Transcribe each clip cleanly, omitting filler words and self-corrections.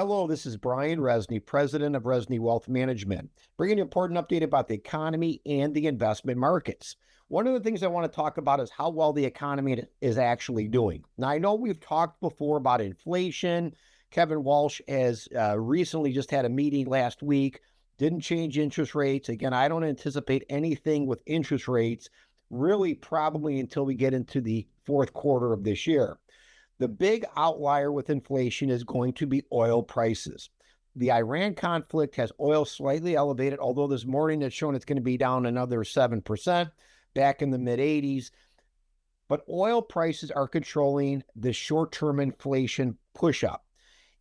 Hello, this is Brian Resney, president of Resney Wealth Management, bringing you an important update about the economy and the investment markets. One of the things I want to talk about is how well the economy is actually doing. Now, I know we've talked before about inflation. Kevin Walsh has recently just had a meeting last week, didn't change interest rates. Again, I don't anticipate anything with interest rates really probably until we get into the fourth quarter of this year. The big outlier with inflation is going to be oil prices. The Iran conflict has oil slightly elevated, although this morning it's shown it's going to be down another 7%, back in the mid 80s. But oil prices are controlling the short-term inflation push-up.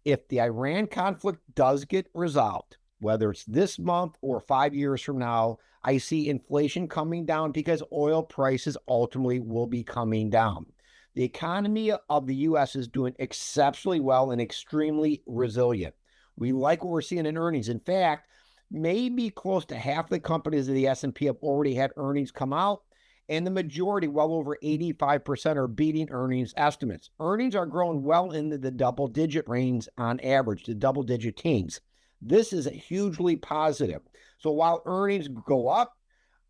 If the Iran conflict does get resolved, whether it's this month or 5 years from now, I see inflation coming down because oil prices ultimately will be coming down. The economy of the U.S. is doing exceptionally well and extremely resilient. We like what we're seeing in earnings. In fact, maybe close to half the companies of the S&P have already had earnings come out, and the majority, well over 85%, are beating earnings estimates. Earnings are growing well into the double-digit range on average, the double-digit teens. This is hugely positive. So while earnings go up,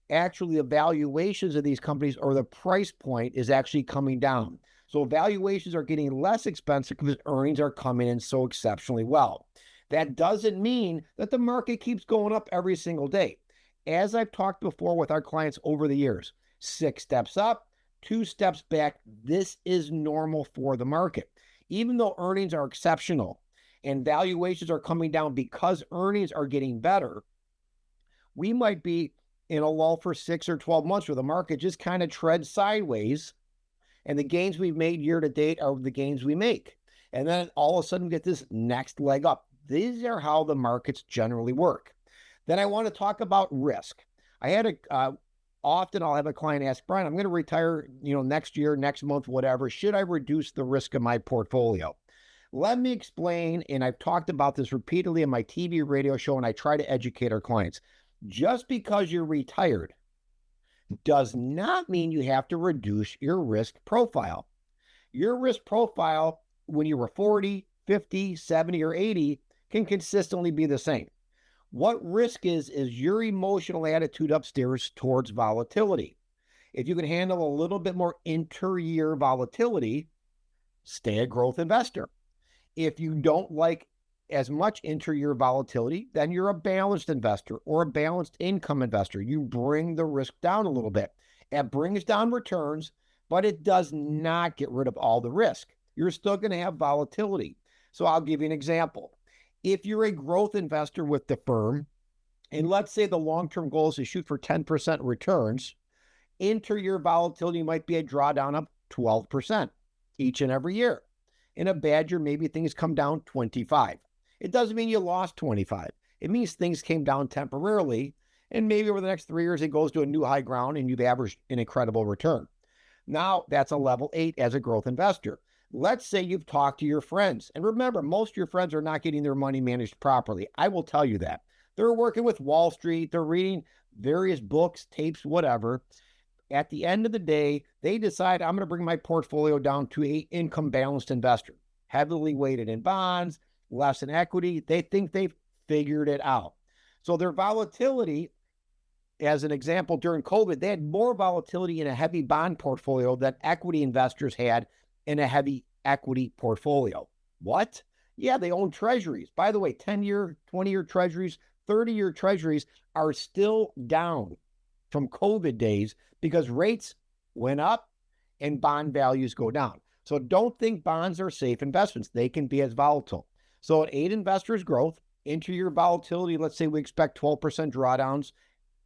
actually the valuations of these companies or the price point is actually coming down. So valuations are getting less expensive because earnings are coming in so exceptionally well. That doesn't mean that the market keeps going up every single day. As I've talked before with our clients over the years, 6 steps up, 2 steps back. This is normal for the market. Even though earnings are exceptional and valuations are coming down because earnings are getting better, we might be in a lull for 6 or 12 months where the market just kind of treads sideways, and the gains we've made year to date are the gains we make. And then all of a sudden we get this next leg up. These are how the markets generally work. Then I want to talk about risk. I had often I'll have a client ask, Brian, I'm going to retire, next year, next month, whatever. Should I reduce the risk of my portfolio? Let me explain, and I've talked about this repeatedly in my TV radio show, and I try to educate our clients. Just because you're retired does not mean you have to reduce your risk profile. Your risk profile when you were 40, 50, 70, or 80 can consistently be the same. What risk is your emotional attitude upstairs towards volatility. If you can handle a little bit more inter-year volatility, stay a growth investor. If you don't like as much inter-year volatility, then you're a balanced investor or a balanced income investor. You bring the risk down a little bit. It brings down returns, but it does not get rid of all the risk. You're still going to have volatility. So I'll give you an example. If you're a growth investor with the firm, and let's say the long-term goal is to shoot for 10% returns, inter-year volatility might be a drawdown of 12% each and every year. In a bad year, maybe things come down 25. It doesn't mean you lost 25. It means things came down temporarily, and maybe over the next 3 years, it goes to a new high ground and you've averaged an incredible return. Now, that's a level 8 as a growth investor. Let's say you've talked to your friends. And remember, most of your friends are not getting their money managed properly. I will tell you that. They're working with Wall Street. They're reading various books, tapes, whatever. At the end of the day, they decide, I'm going to bring my portfolio down to an income balanced investor, heavily weighted in bonds, less in equity. They think they've figured it out. So their volatility, as an example, during COVID, they had more volatility in a heavy bond portfolio than equity investors had in a heavy equity portfolio. What? Yeah, they own treasuries. By the way, 10-year, 20-year treasuries, 30-year treasuries are still down from COVID days because rates went up and bond values go down. So don't think bonds are safe investments. They can be as volatile. So at 8 investors growth, inter-year volatility, let's say we expect 12% drawdowns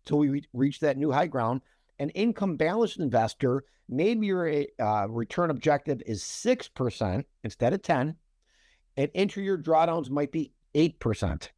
till we reach that new high ground. An income balanced investor, maybe your return objective is 6% instead of 10, and inter-year drawdowns might be 8%.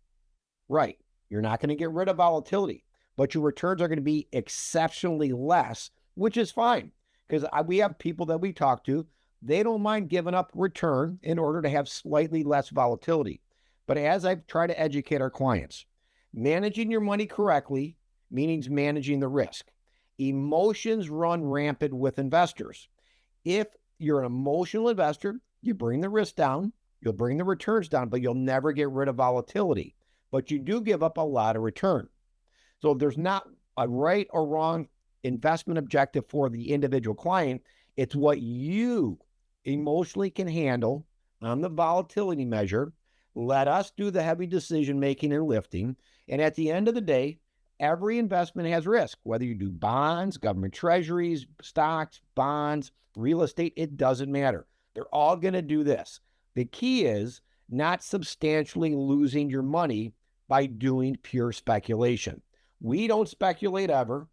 Right. You're not going to get rid of volatility, but your returns are going to be exceptionally less, which is fine because we have people that we talk to. They don't mind giving up return in order to have slightly less volatility. But as I've tried to educate our clients, managing your money correctly means managing the risk. Emotions run rampant with investors. If you're an emotional investor, you bring the risk down, You'll bring the returns down, but you'll never get rid of volatility. But you do give up a lot of return. So there's not a right or wrong investment objective for the individual client. It's what you emotionally can handle on the volatility measure. Let us do the heavy decision making and lifting. And at the end of the day, every investment has risk, whether you do bonds, government treasuries, stocks, bonds, real estate, it doesn't matter. They're all going to do this. The key is not substantially losing your money by doing pure speculation. We don't speculate ever.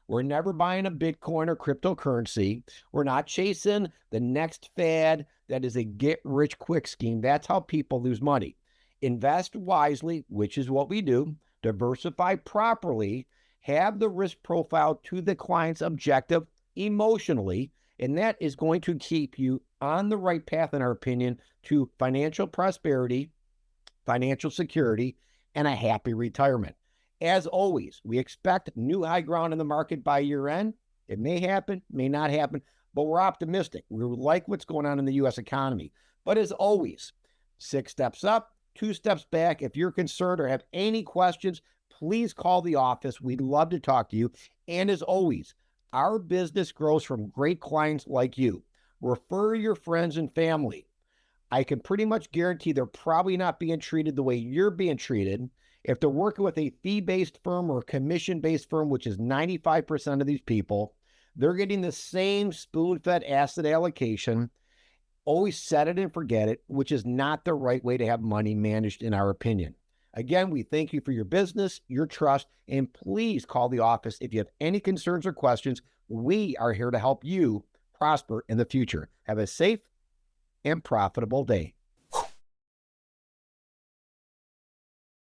We're never buying a Bitcoin or cryptocurrency. We're not chasing the next fad that is a get-rich-quick scheme. That's how people lose money. Invest wisely, which is what we do. Diversify properly. Have the risk profile to the client's objective emotionally, and that is going to keep you on the right path, in our opinion, to financial prosperity, financial security, and a happy retirement. As always, we expect new high ground in the market by year end. It may happen, may not happen, but we're optimistic. We like what's going on in the U.S. economy. But as always, 6 steps up, 2 steps back. If you're concerned or have any questions, please call the office. We'd love to talk to you. And as always, our business grows from great clients like you. Refer your friends and family. I can pretty much guarantee they're probably not being treated the way you're being treated. If they're working with a fee-based firm or a commission-based firm, which is 95% of these people, they're getting the same spoon-fed asset allocation. Always set it and forget it, which is not the right way to have money managed, in our opinion. Again, we thank you for your business, your trust, and please call the office if you have any concerns or questions. We are here to help you prosper in the future. Have a safe and profitable day.